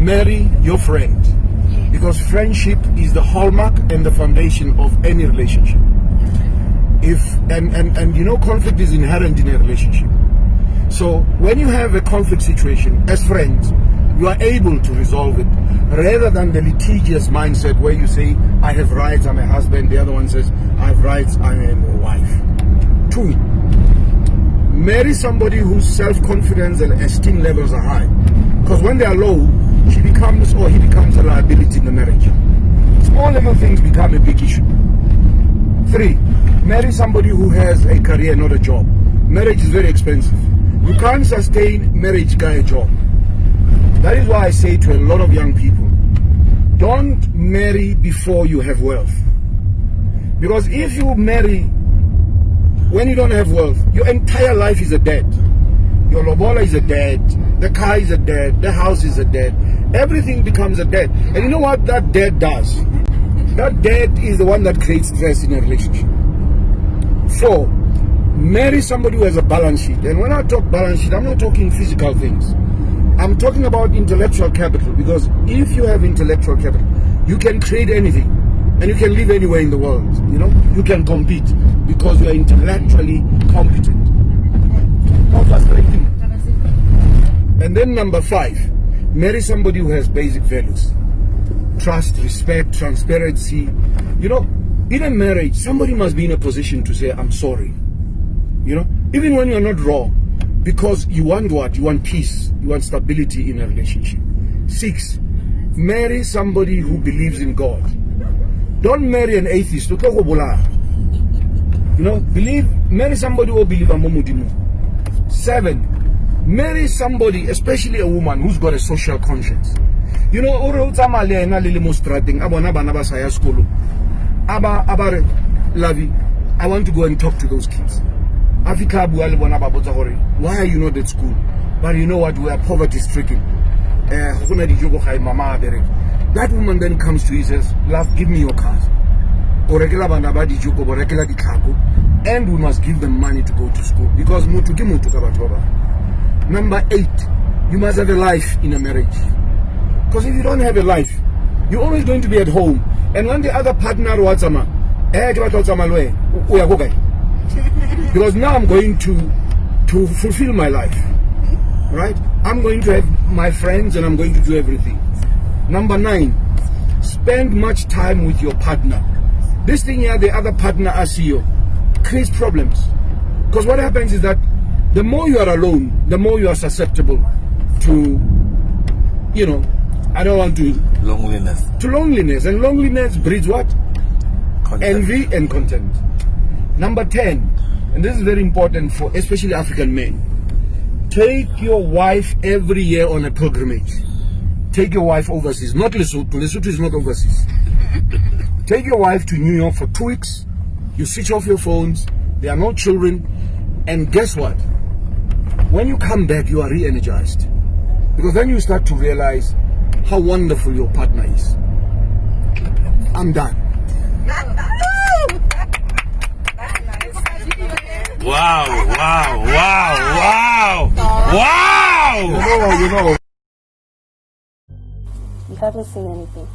marry your friend, because friendship is the hallmark and the foundation of any relationship. If and you know, conflict is inherent in a relationship. So when you have a conflict situation as friends, you are able to resolve it, rather than the litigious mindset where you say, I have rights, I'm a husband, the other one says, I have rights, I am a wife. 2, marry somebody whose self-confidence and esteem levels are high. Because when they are low, she becomes or he becomes a liability in the marriage. Small little things become a big issue. 3, marry somebody who has a career, not a job. Marriage is very expensive. You can't sustain marriage by a job. That is why I say to a lot of young people, don't marry before you have wealth. Because if you marry when you don't have wealth, your entire life is a debt. Your lobola is a debt, the car is a debt, the house is a debt, everything becomes a debt. And you know what that debt does? That debt is the one that creates stress in a relationship. 4, marry somebody who has a balance sheet. And when I talk balance sheet, I'm not talking physical things. I'm talking about intellectual capital, because if you have intellectual capital, you can create anything and you can live anywhere in the world. You know, you can compete because you are intellectually competent. Not frustrating. And then number 5, marry somebody who has basic values: trust, respect, transparency. You know, in a marriage, somebody must be in a position to say, I'm sorry. You know, even when you're not wrong, because you want what? You want peace, you want stability in a relationship. 6, marry somebody who believes in God. Don't marry an atheist. You know, marry somebody who believes in Momudimu. 7, marry somebody, especially a woman, who's got a social conscience. You know, I want to go and talk to those kids. Why are you not at school? But you know what? We are poverty stricken. That woman then comes to you and says, love, give me your card. And we must give them money to go to school. Because number 8, you must have a life in a marriage. Because if you don't have a life, you're always going to be at home. And when the other partner because now I'm going to fulfill my life, right? I'm going to have my friends and I'm going to do everything. Number 9, spend much time with your partner. This thing here, the other partner as you, creates problems. Because what happens is that the more you are alone, the more you are susceptible to, you know, I don't want to... Loneliness. To loneliness. And loneliness breeds what? Content. Envy and contempt. Number 10, and this is very important for especially African men. Take your wife every year on a pilgrimage. Take your wife overseas. Not Lesotho. Lesotho is not overseas. Take your wife to New York for 2 weeks. You switch off your phones. There are no children. And guess what? When you come back, you are re-energized. Because then you start to realize how wonderful your partner is. I'm done. Wow, wow, wow, wow, wow! You know. You haven't seen anything.